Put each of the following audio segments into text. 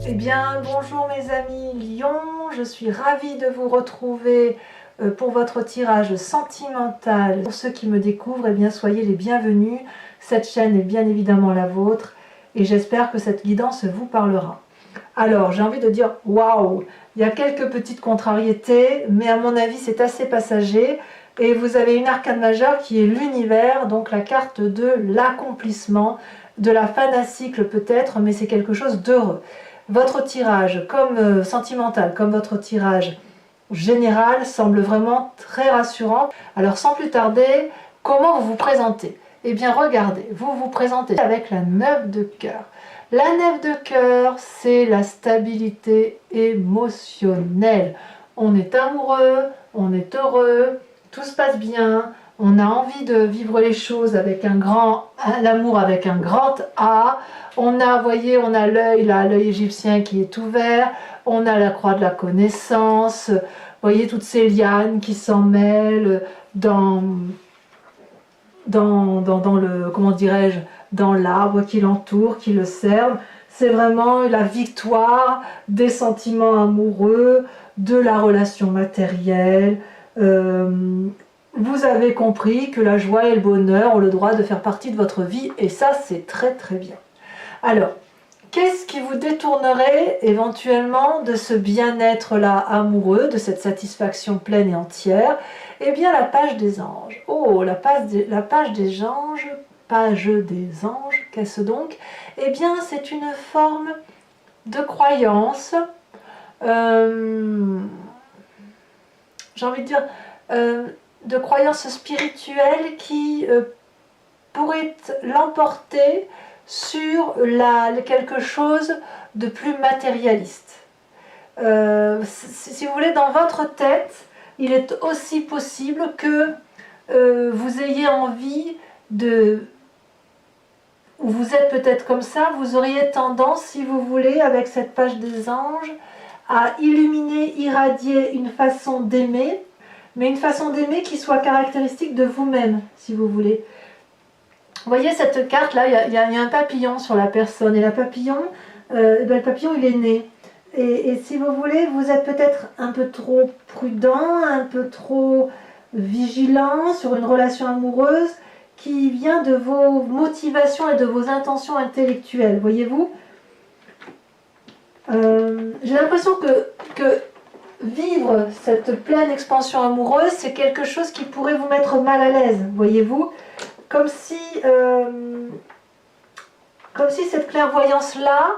Eh bien, bonjour mes amis Lions, je suis ravie de vous retrouver pour votre tirage sentimental. Pour ceux qui me découvrent, eh bien, soyez les bienvenus. Cette chaîne est bien évidemment la vôtre et j'espère que cette guidance vous parlera. Alors, j'ai envie de dire waouh, il y a quelques petites contrariétés, mais à mon avis, c'est assez passager. Et vous avez une arcane majeure qui est l'univers, donc la carte de l'accomplissement, de la fin d'un cycle peut-être, mais c'est quelque chose d'heureux. Votre tirage, comme sentimental, comme votre tirage général, semble vraiment très rassurant. Alors sans plus tarder, comment vous vous présentez? Eh bien regardez, vous vous présentez avec la 9 de cœur. La 9 de cœur, c'est la stabilité émotionnelle. On est amoureux, on est heureux, tout se passe bien, on a envie de vivre les choses avec un amour avec un grand A. On a, voyez, on a l'œil là, l'œil égyptien qui est ouvert, on a la croix de la connaissance, voyez toutes ces lianes qui s'en mêlent dans le, comment dirais-je, dans l'arbre qui l'entoure, qui le serve. C'est vraiment la victoire des sentiments amoureux, de la relation matérielle. Vous avez compris que la joie et le bonheur ont le droit de faire partie de votre vie et ça c'est très très bien. Alors, qu'est-ce qui vous détournerait éventuellement de ce bien-être là amoureux, de cette satisfaction pleine et entière? Eh bien la page des anges. Oh, la page des anges, qu'est-ce donc? Eh bien c'est une forme de croyance, j'ai envie de dire, de croyance spirituelle qui pourrait l'emporter sur quelque chose de plus matérialiste. Si vous voulez, dans votre tête, il est aussi possible que vous ayez envie de... ou vous êtes peut-être comme ça, vous auriez tendance, si vous voulez, avec cette page des anges, à illuminer, irradier une façon d'aimer, mais une façon d'aimer qui soit caractéristique de vous-même, si vous voulez. Vous voyez cette carte là, il y a un papillon sur la personne, et le papillon il est né. Et si vous voulez, vous êtes peut-être un peu trop prudent, un peu trop vigilant sur une relation amoureuse qui vient de vos motivations et de vos intentions intellectuelles, voyez-vous. J'ai l'impression que vivre cette pleine expansion amoureuse, c'est quelque chose qui pourrait vous mettre mal à l'aise, voyez-vous. Comme si cette clairvoyance-là,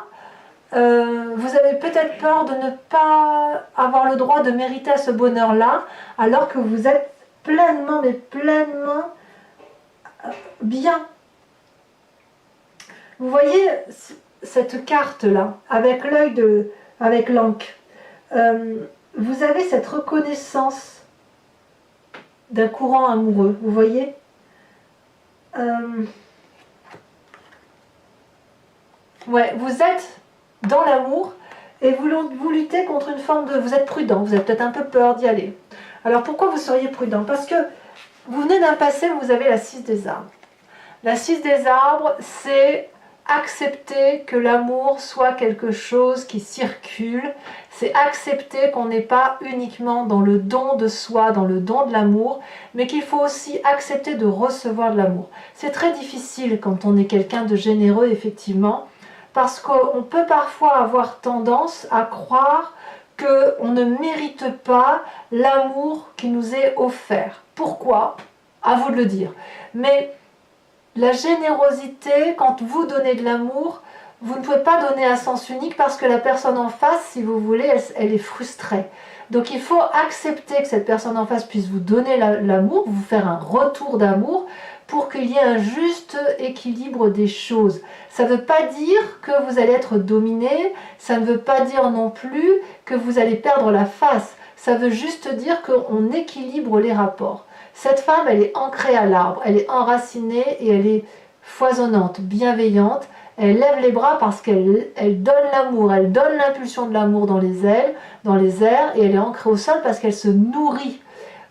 vous avez peut-être peur de ne pas avoir le droit de mériter ce bonheur-là, alors que vous êtes pleinement, mais pleinement bien. Vous voyez cette carte-là, avec l'œil avec l'encre. Vous avez cette reconnaissance d'un courant amoureux, vous voyez. Ouais, vous êtes dans l'amour et vous luttez contre une forme de... Vous êtes prudent, vous avez peut-être un peu peur d'y aller. Alors pourquoi vous seriez prudent? Parce que vous venez d'un passé où vous avez la 6 des arbres. La 6 des arbres, c'est accepter que l'amour soit quelque chose qui circule, c'est accepter qu'on n'est pas uniquement dans le don de soi, dans le don de l'amour, mais qu'il faut aussi accepter de recevoir de l'amour. C'est très difficile quand on est quelqu'un de généreux, effectivement, parce qu'on peut parfois avoir tendance à croire qu'on ne mérite pas l'amour qui nous est offert. Pourquoi? À vous de le dire. Mais la générosité, quand vous donnez de l'amour, vous ne pouvez pas donner à sens unique parce que la personne en face, si vous voulez, elle est frustrée. Donc il faut accepter que cette personne en face puisse vous donner l'amour, vous faire un retour d'amour pour qu'il y ait un juste équilibre des choses. Ça ne veut pas dire que vous allez être dominé, ça ne veut pas dire non plus que vous allez perdre la face. Ça veut juste dire qu'on équilibre les rapports. Cette femme, elle est ancrée à l'arbre, elle est enracinée et elle est foisonnante, bienveillante. Elle lève les bras parce qu'elle donne l'amour, elle donne l'impulsion de l'amour dans les ailes, dans les airs, et elle est ancrée au sol parce qu'elle se nourrit,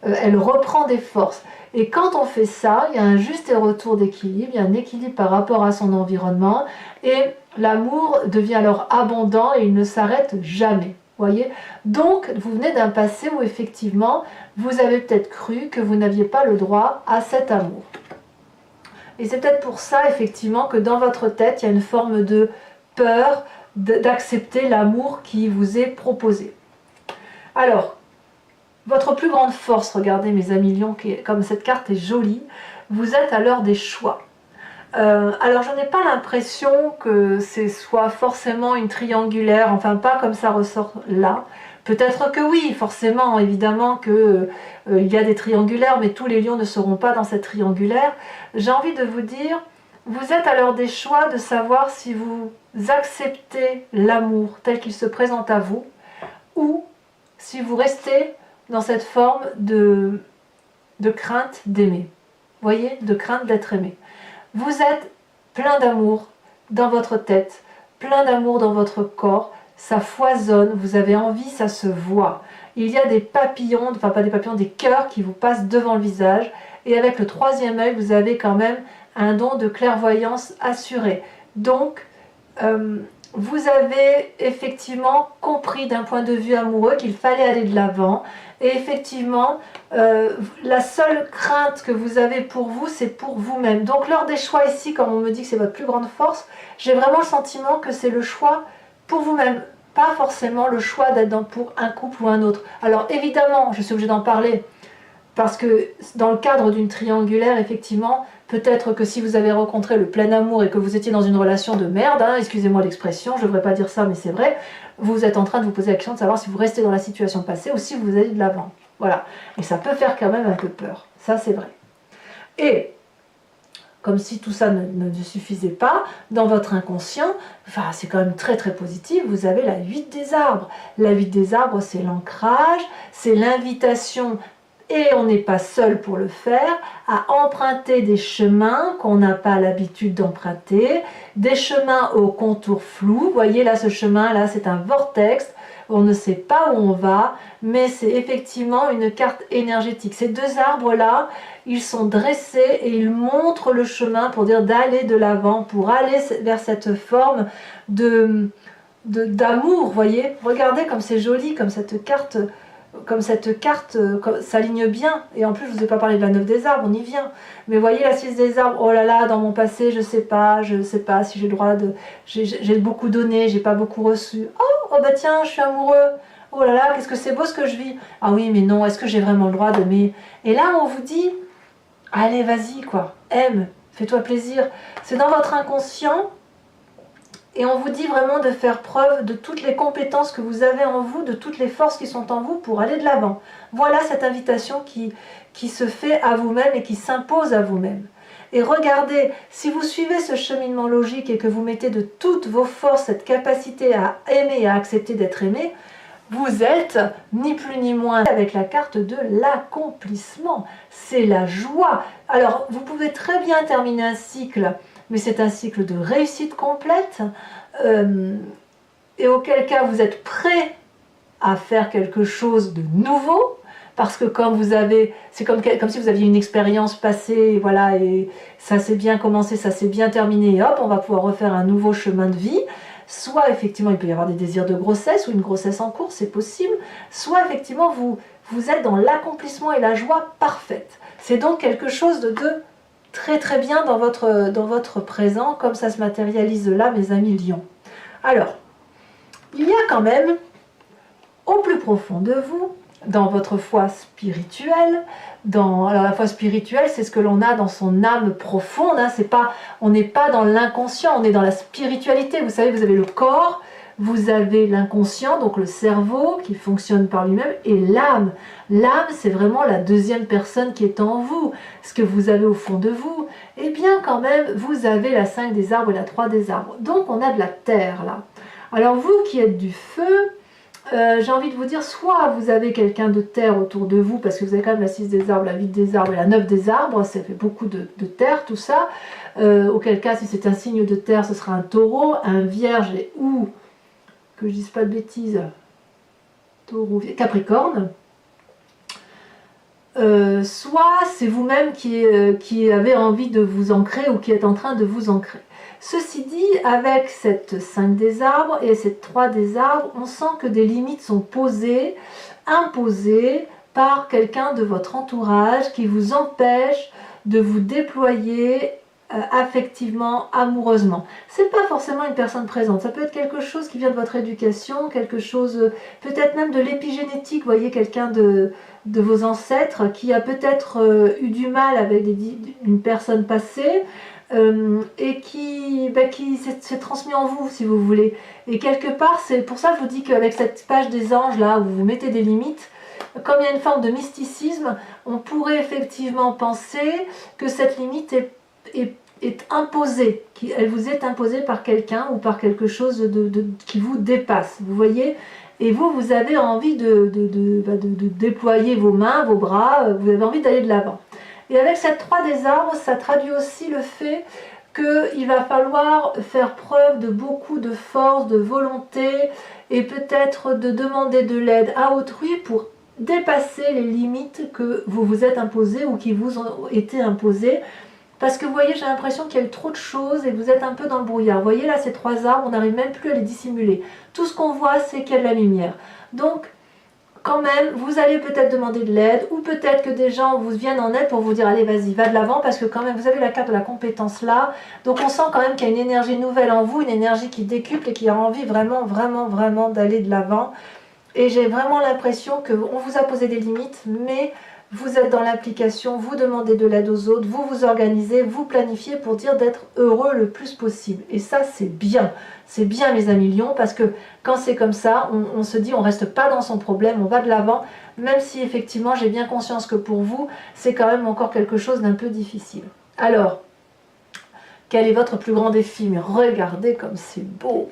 elle reprend des forces. Et quand on fait ça, il y a un juste retour d'équilibre, il y a un équilibre par rapport à son environnement, et l'amour devient alors abondant et il ne s'arrête jamais. Voyez? Donc, vous venez d'un passé où effectivement, vous avez peut-être cru que vous n'aviez pas le droit à cet amour. Et c'est peut-être pour ça, effectivement, que dans votre tête, il y a une forme de peur d'accepter l'amour qui vous est proposé. Alors, votre plus grande force, regardez mes amis lions, comme cette carte est jolie, vous êtes à l'heure des choix. Alors je n'ai pas l'impression que ce soit forcément une triangulaire, enfin pas comme ça ressort là. Peut-être que oui, forcément, évidemment que il y a des triangulaires, mais tous les lions ne seront pas dans cette triangulaire. J'ai envie de vous dire, vous êtes à l'heure des choix de savoir si vous acceptez l'amour tel qu'il se présente à vous, ou si vous restez dans cette forme de crainte d'aimer. Voyez, de crainte d'être aimé. Vous êtes plein d'amour dans votre tête, plein d'amour dans votre corps, ça foisonne, vous avez envie, ça se voit. Il y a des papillons, enfin pas des papillons, des cœurs qui vous passent devant le visage, et avec le troisième œil, vous avez quand même un don de clairvoyance assuré. Donc, vous avez effectivement compris d'un point de vue amoureux qu'il fallait aller de l'avant. Et effectivement, la seule crainte que vous avez pour vous, c'est pour vous-même. Donc lors des choix ici, comme on me dit que c'est votre plus grande force, j'ai vraiment le sentiment que c'est le choix pour vous-même. Pas forcément le choix d'être pour un couple ou un autre. Alors évidemment, je suis obligée d'en parler, parce que dans le cadre d'une triangulaire, effectivement, peut-être que si vous avez rencontré le plein amour et que vous étiez dans une relation de merde, hein, excusez-moi l'expression, je ne devrais pas dire ça, mais c'est vrai, vous êtes en train de vous poser la question de savoir si vous restez dans la situation passée ou si vous allez de l'avant. Voilà. Et ça peut faire quand même un peu peur. Ça, c'est vrai. Et, comme si tout ça ne suffisait pas, dans votre inconscient, enfin, c'est quand même très très positif, vous avez la 8 des arbres. La 8 des arbres, c'est l'ancrage, c'est l'invitation, et on n'est pas seul pour le faire, à emprunter des chemins qu'on n'a pas l'habitude d'emprunter, des chemins aux contours flous. Vous voyez là, ce chemin là, c'est un vortex, on ne sait pas où on va, mais c'est effectivement une carte énergétique. Ces deux arbres là, ils sont dressés et ils montrent le chemin pour dire d'aller de l'avant, pour aller vers cette forme d'amour. Voyez, regardez comme c'est joli, comme cette carte s'aligne bien. Et en plus, je ne vous ai pas parlé de la 9 des arbres, on y vient. Mais voyez la 6 des arbres, oh là là, dans mon passé, je ne sais pas si j'ai le droit de... J'ai beaucoup donné, j'ai pas beaucoup reçu. Oh bah tiens, je suis amoureux. Oh là là, qu'est-ce que c'est beau ce que je vis. Ah oui, mais non, est-ce que j'ai vraiment le droit d'aimer? Et là, on vous dit, allez, vas-y, quoi, aime, fais-toi plaisir. C'est dans votre inconscient. Et on vous dit vraiment de faire preuve de toutes les compétences que vous avez en vous, de toutes les forces qui sont en vous pour aller de l'avant. Voilà cette invitation qui se fait à vous-même et qui s'impose à vous-même. Et regardez, si vous suivez ce cheminement logique et que vous mettez de toutes vos forces cette capacité à aimer et à accepter d'être aimé, vous êtes ni plus ni moins avec la carte de l'accomplissement. C'est la joie. Alors, vous pouvez très bien terminer un cycle, mais c'est un cycle de réussite complète, et auquel cas vous êtes prêt à faire quelque chose de nouveau, parce que quand vous avez, c'est comme si vous aviez une expérience passée, voilà, et ça s'est bien commencé, ça s'est bien terminé, et hop, on va pouvoir refaire un nouveau chemin de vie. Soit effectivement il peut y avoir des désirs de grossesse ou une grossesse en cours, c'est possible, soit effectivement vous êtes dans l'accomplissement et la joie parfaite. C'est donc quelque chose de très très bien dans votre présent, comme ça se matérialise là, mes amis lions. Alors, il y a quand même, au plus profond de vous, dans votre foi spirituelle, alors la foi spirituelle, c'est ce que l'on a dans son âme profonde, hein, on n'est pas dans l'inconscient, on est dans la spiritualité. Vous savez, vous avez le corps, vous avez l'inconscient, donc le cerveau qui fonctionne par lui-même, et l'âme. L'âme, c'est vraiment la deuxième personne qui est en vous, ce que vous avez au fond de vous. Eh bien, quand même, vous avez la 5 des arbres et la 3 des arbres. Donc, on a de la terre, là. Alors, vous qui êtes du feu, j'ai envie de vous dire, soit vous avez quelqu'un de terre autour de vous, parce que vous avez quand même la 6 des arbres, la 8 des arbres et la 9 des arbres, ça fait beaucoup de terre, tout ça. Auquel cas, si c'est un signe de terre, ce sera un taureau, un vierge ou, que je dise pas de bêtises, taureau, capricorne. soit c'est vous-même qui avez envie de vous ancrer ou qui êtes en train de vous ancrer. Ceci dit, avec cette 5 des arbres et cette 3 des arbres, on sent que des limites sont posées, imposées par quelqu'un de votre entourage qui vous empêche de vous déployer affectivement, amoureusement. C'est pas forcément une personne présente, ça peut être quelque chose qui vient de votre éducation, quelque chose, peut-être même de l'épigénétique, vous voyez, quelqu'un de vos ancêtres qui a peut-être eu du mal avec une personne passée, et qui s'est transmis en vous, si vous voulez. Et quelque part, c'est pour ça que je vous dis qu'avec cette page des anges, là, où vous mettez des limites, comme il y a une forme de mysticisme, on pourrait effectivement penser que cette limite est imposée, qu'elle vous est imposée par quelqu'un ou par quelque chose qui vous dépasse, vous voyez. Et vous avez envie de déployer vos mains, vos bras, vous avez envie d'aller de l'avant. Et avec cette 3 des arbres, ça traduit aussi le fait qu'il va falloir faire preuve de beaucoup de force, de volonté, et peut-être de demander de l'aide à autrui pour dépasser les limites que vous vous êtes imposées ou qui vous ont été imposées. Parce que vous voyez, j'ai l'impression qu'il y a eu trop de choses et vous êtes un peu dans le brouillard. Vous voyez là, ces 3 arbres, on n'arrive même plus à les dissimuler. Tout ce qu'on voit, c'est qu'il y a de la lumière. Donc, quand même, vous allez peut-être demander de l'aide, ou peut-être que des gens vous viennent en aide pour vous dire allez, vas-y, va de l'avant, parce que quand même, vous avez la carte de la compétence là. Donc on sent quand même qu'il y a une énergie nouvelle en vous, une énergie qui décuple et qui a envie vraiment, vraiment, vraiment d'aller de l'avant. Et j'ai vraiment l'impression qu'on vous a posé des limites, mais vous êtes dans l'application, vous demandez de l'aide aux autres, vous vous organisez, vous planifiez pour dire d'être heureux le plus possible. Et ça, c'est bien. C'est bien, mes amis lions, parce que quand c'est comme ça, on se dit, on ne reste pas dans son problème, on va de l'avant, même si effectivement, j'ai bien conscience que pour vous, c'est quand même encore quelque chose d'un peu difficile. Alors, quel est votre plus grand défi? Mais regardez comme c'est beau.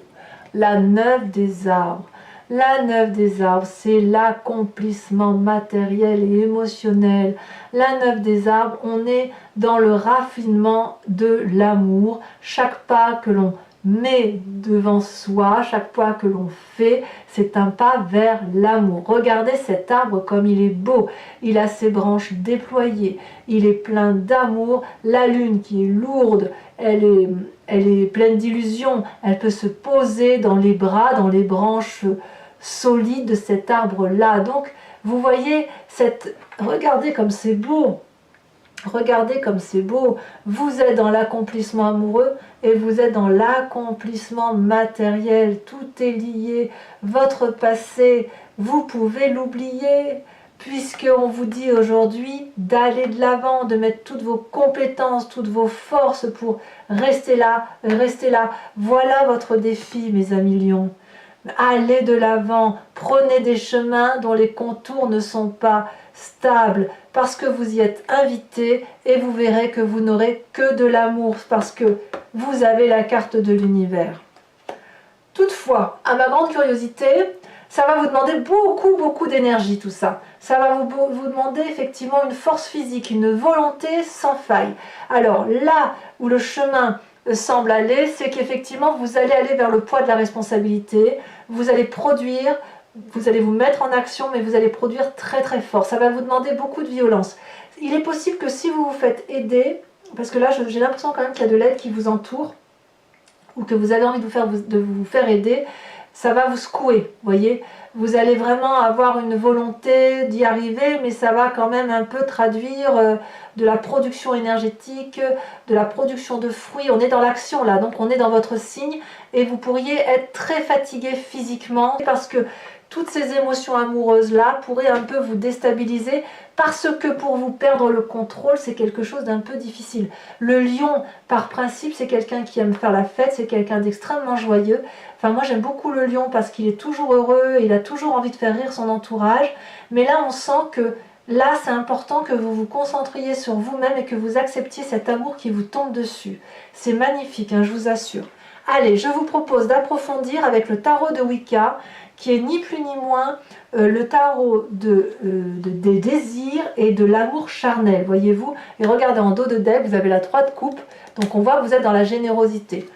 La 9 des arbres. La 9 des arbres, c'est l'accomplissement matériel et émotionnel. La 9 des arbres, on est dans le raffinement de l'amour. Chaque pas que l'on met devant soi, chaque pas que l'on fait, c'est un pas vers l'amour. Regardez cet arbre comme il est beau. Il a ses branches déployées. Il est plein d'amour. La lune qui est lourde, elle est pleine d'illusions. Elle peut se poser dans les bras, dans les branches solide de cet arbre-là. Donc, vous voyez, regardez comme c'est beau. Regardez comme c'est beau. Vous êtes dans l'accomplissement amoureux et vous êtes dans l'accomplissement matériel. Tout est lié. Votre passé, vous pouvez l'oublier, puisqu'on vous dit aujourd'hui d'aller de l'avant, de mettre toutes vos compétences, toutes vos forces pour rester là, rester là. Voilà votre défi, mes amis lions. Allez de l'avant, prenez des chemins dont les contours ne sont pas stables, parce que vous y êtes invité et vous verrez que vous n'aurez que de l'amour, parce que vous avez la carte de l'univers. Toutefois, à ma grande curiosité, ça va vous demander beaucoup d'énergie tout ça. Ça va vous demander effectivement une force physique, une volonté sans faille. Alors là où le chemin semble aller, c'est qu'effectivement vous allez aller vers le poids de la responsabilité, vous allez produire, vous allez vous mettre en action, mais vous allez produire très fort. Ça va vous demander beaucoup de violence. Il est possible que si vous vous faites aider, parce que là j'ai l'impression quand même qu'il y a de l'aide qui vous entoure, ou que vous avez envie de vous faire aider, ça va vous secouer, voyez. Vous allez vraiment avoir une volonté d'y arriver, mais ça va quand même un peu traduire de la production énergétique, de la production de fruits. On est dans l'action là, donc on est dans votre signe et vous pourriez être très fatigué physiquement parce que toutes ces émotions amoureuses là pourraient un peu vous déstabiliser parce que pour vous perdre le contrôle, c'est quelque chose d'un peu difficile. Le lion, par principe, c'est quelqu'un qui aime faire la fête, c'est quelqu'un d'extrêmement joyeux. Enfin, moi j'aime beaucoup le lion parce qu'il est toujours heureux, il a toujours envie de faire rire son entourage. Mais là, on sent que là, c'est important que vous vous concentriez sur vous-même et que vous acceptiez cet amour qui vous tombe dessus. C'est magnifique, hein, je vous assure. Allez, je vous propose d'approfondir avec le tarot de Wicca, qui est ni plus ni moins le tarot des désirs et de l'amour charnel, voyez-vous. Et regardez en dos de deck, vous avez la 3 de coupe, donc on voit que vous êtes dans la générosité.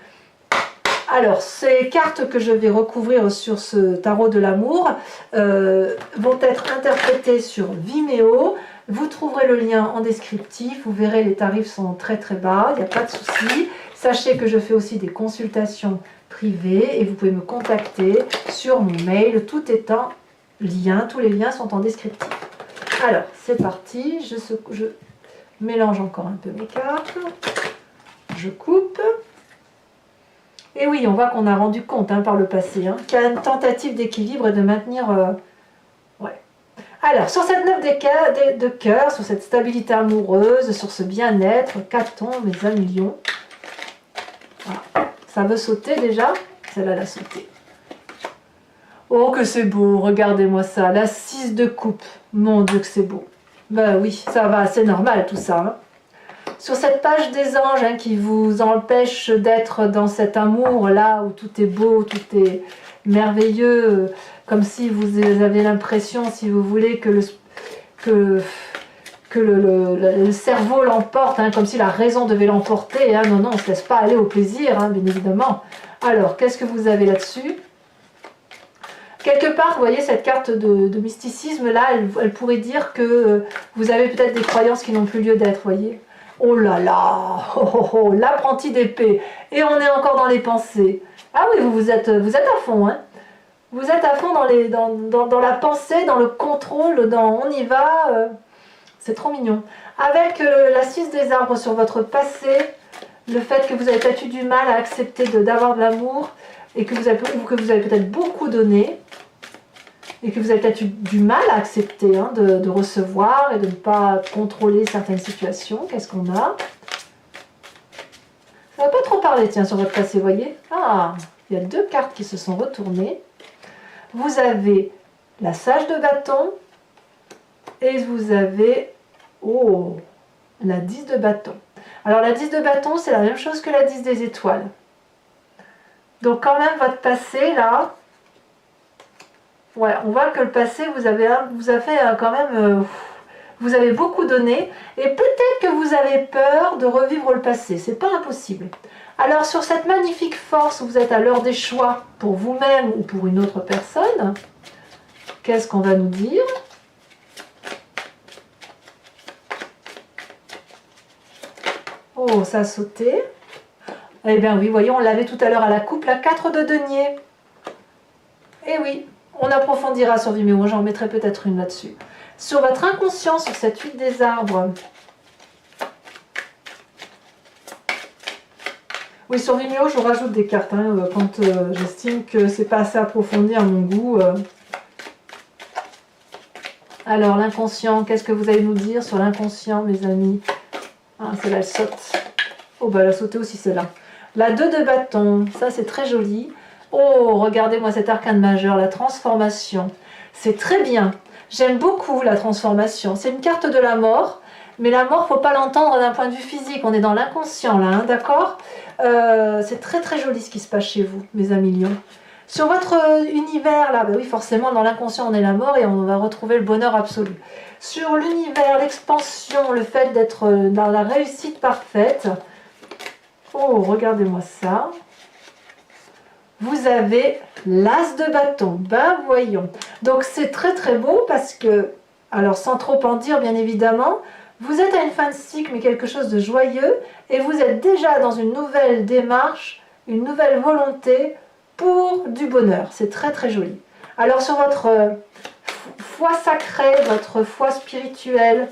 Alors, ces cartes que je vais recouvrir sur ce tarot de l'amour vont être interprétées sur Vimeo. Vous trouverez le lien en descriptif, vous verrez les tarifs sont très très bas, il n'y a pas de souci. Sachez que je fais aussi des consultations privées et vous pouvez me contacter sur mon mail, tout est en lien, tous les liens sont en descriptif. Alors, c'est parti, je mélange encore un peu mes cartes, je coupe. Et oui, on voit qu'on a rendu compte par le passé, qu'il y a une tentative d'équilibre et de maintenir... ouais. Alors, sur cette 9 de cœur, sur cette stabilité amoureuse, sur ce bien-être, qu'a-t-on, mes amis lions? Voilà. Ça veut sauter déjà? Celle-là, elle a sauté. Oh, que c'est beau, regardez-moi ça, la 6 de coupe. Mon Dieu, que c'est beau. Ben oui, ça va, c'est normal tout ça. Sur cette page des anges qui vous empêche d'être dans cet amour-là, où tout est beau, tout est merveilleux, comme si vous avez l'impression, si vous voulez, que le cerveau l'emporte, comme si la raison devait l'emporter. Non, non, on ne se laisse pas aller au plaisir, bien évidemment. Alors, qu'est-ce que vous avez là-dessus? Quelque part, vous voyez, cette carte de mysticisme, là, elle pourrait dire que vous avez peut-être des croyances qui n'ont plus lieu d'être, voyez. Oh là là, oh, l'apprenti d'épée. Et on est encore dans les pensées. Ah oui, vous êtes à fond, Vous êtes à fond dans la pensée, dans le contrôle, on y va. C'est trop mignon. Avec la 6 des arbres sur votre passé, le fait que vous avez peut-être eu du mal à accepter d'avoir de l'amour, et que vous avez peut-être beaucoup donné, et que vous avez peut-être eu du mal à accepter de recevoir et de ne pas contrôler certaines situations. Qu'est-ce qu'on a? Ça va pas trop parler, tiens, sur votre passé, voyez. Ah, il y a 2 cartes qui se sont retournées. Vous avez la sage de bâton et vous avez, oh, la 10 de bâton. Alors la 10 de bâton, c'est la même chose que la 10 des étoiles. Donc quand même, votre passé, là, ouais, on voit que le passé vous a fait quand même, vous avez beaucoup donné, et peut-être que vous avez peur de revivre le passé, c'est pas impossible. Alors sur cette magnifique force où vous êtes à l'heure des choix pour vous-même ou pour une autre personne, qu'est-ce qu'on va nous dire? Oh, ça a sauté. Eh bien oui, voyez, on l'avait tout à l'heure à la coupe, la 4 de denier. Eh oui, on approfondira sur Vimeo, j'en mettrai peut-être une là-dessus. Sur votre inconscient, sur cette 8 des arbres. Oui, sur Vimeo, je rajoute des cartes quand j'estime que c'est pas assez approfondi à mon goût. Alors, l'inconscient, qu'est-ce que vous allez nous dire sur l'inconscient, mes amis? Ah, celle-là, elle saute. Oh, bah, elle a sauté aussi, celle-là. La 2 de bâton, ça, c'est très joli. Oh, regardez-moi cet arcane majeur, la transformation. C'est très bien. J'aime beaucoup la transformation. C'est une carte de la mort, mais la mort, faut pas l'entendre d'un point de vue physique. On est dans l'inconscient, là, d'accord? C'est très très joli ce qui se passe chez vous, mes amis lions. Sur votre univers, là, bah oui, forcément, dans l'inconscient, on est la mort et on va retrouver le bonheur absolu. Sur l'univers, l'expansion, le fait d'être dans la réussite parfaite. Oh, regardez-moi ça. Vous avez l'as de bâton. Ben voyons. Donc c'est très très beau parce que, alors sans trop en dire bien évidemment, vous êtes à une fin de cycle mais quelque chose de joyeux et vous êtes déjà dans une nouvelle démarche, une nouvelle volonté pour du bonheur. C'est très très joli. Alors sur votre foi sacrée, votre foi spirituelle,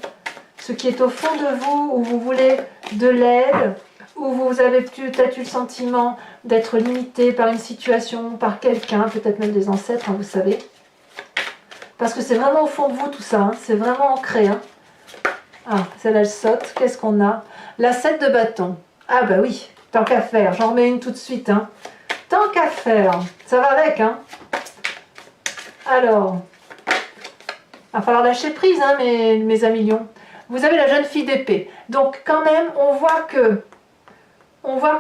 ce qui est au fond de vous, où vous voulez de l'aide, où vous avez peut-être eu le sentiment d'être limité par une situation, par quelqu'un, peut-être même des ancêtres, vous savez. Parce que c'est vraiment au fond de vous tout ça, c'est vraiment ancré. Ah, celle-là elle saute, qu'est-ce qu'on a? La 7 de bâton. Ah bah oui, tant qu'à faire, j'en remets une tout de suite. Tant qu'à faire, ça va avec. Alors, il va falloir lâcher prise, mes amis lions. Vous avez la jeune fille d'épée. Donc quand même, on voit que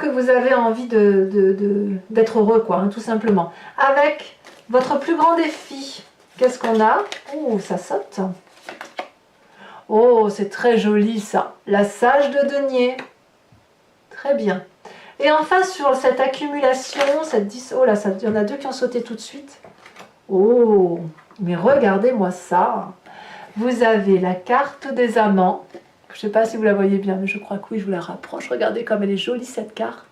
vous avez envie d'être heureux, quoi, tout simplement. Avec votre plus grand défi, qu'est-ce qu'on a? Oh, ça saute. Oh, c'est très joli, ça. La sage de denier. Très bien. Et enfin, sur cette accumulation, cette 10... Oh là, il y en a 2 qui ont sauté tout de suite. Oh, mais regardez-moi ça. Vous avez la carte des amants. Je ne sais pas si vous la voyez bien, mais je crois que oui, je vous la rapproche. Regardez comme elle est jolie cette carte.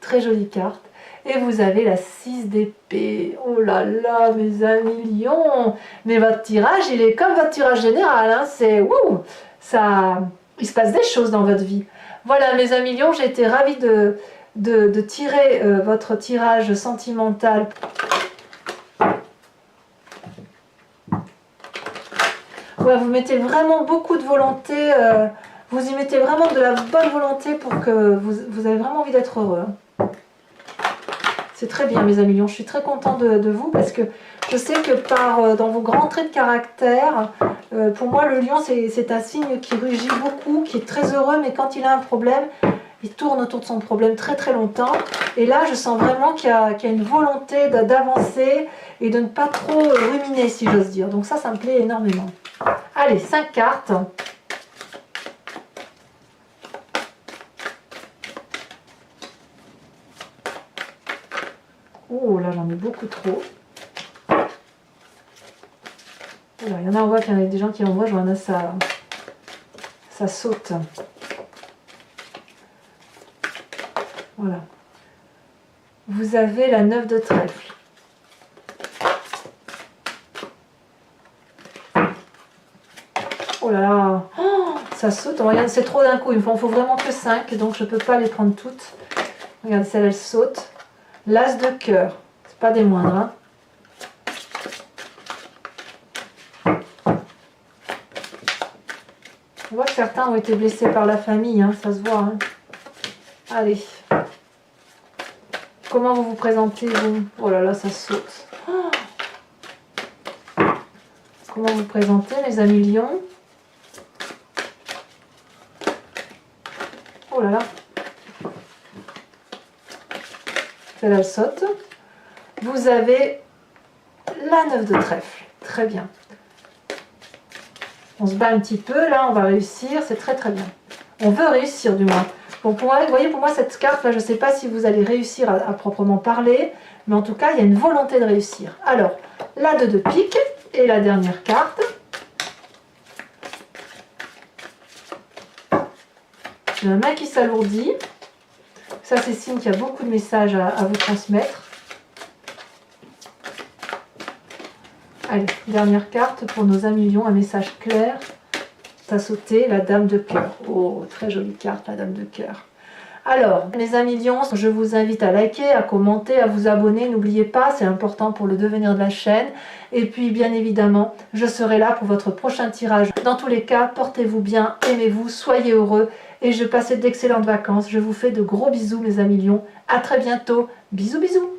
Très jolie carte. Et vous avez la 6 d'épée. Oh là là, mes amis lions. Mais votre tirage, il est comme votre tirage général. Hein. C'est wouh, ça, il se passe des choses dans votre vie. Voilà, mes amis lions, j'ai été ravie de tirer votre tirage sentimental. Ouais, vous mettez vraiment beaucoup de volonté. Vous y mettez vraiment de la bonne volonté pour que vous avez vraiment envie d'être heureux. C'est très bien, mes amis lions. Je suis très contente de vous parce que je sais que dans vos grands traits de caractère, pour moi, le lion, c'est un signe qui rugit beaucoup, qui est très heureux, mais quand il a un problème, il tourne autour de son problème très très longtemps. Et là, je sens vraiment qu'il y a une volonté d'avancer et de ne pas trop ruminer, si j'ose dire. Donc ça me plaît énormément. Allez, 5 cartes. Oh là, j'en ai beaucoup trop. Voilà, il y en a, on voit qu'il y en a des gens qui envoient, je vois, ça saute. Voilà. Vous avez la 9 de trèfle. Oh là là, oh, ça saute. Regarde, c'est trop d'un coup. Il me faut vraiment que 5, donc je ne peux pas les prendre toutes. Regardez, celle-là, elle saute. L'as de cœur. C'est pas des moindres. Hein. On voit que certains ont été blessés par la famille, hein, ça se voit. Hein. Allez. Comment vous vous présentez, vous? Oh là là, ça saute. Oh. Comment vous présentez, les amis lions? Oh là là. Celle-là, elle saute. Vous avez la 9 de trèfle. Très bien. On se bat un petit peu, là, on va réussir. C'est très très bien. On veut réussir, du moins. Bon, vous voyez, pour moi, cette carte-là, je ne sais pas si vous allez réussir à proprement parler, mais en tout cas, il y a une volonté de réussir. Alors, la 2 de pique et la dernière carte. J'ai la main qui s'alourdit. Ça, c'est signe qu'il y a beaucoup de messages à vous transmettre. Allez, dernière carte pour nos amis lions, un message clair. Ça a sauté, la dame de cœur. Oh, très jolie carte, la dame de cœur. Alors, mes amis lions, je vous invite à liker, à commenter, à vous abonner. N'oubliez pas, c'est important pour le devenir de la chaîne. Et puis, bien évidemment, je serai là pour votre prochain tirage. Dans tous les cas, portez-vous bien, aimez-vous, soyez heureux. Et je passe d'excellentes vacances. Je vous fais de gros bisous, mes amis lions. À très bientôt. Bisous, bisous.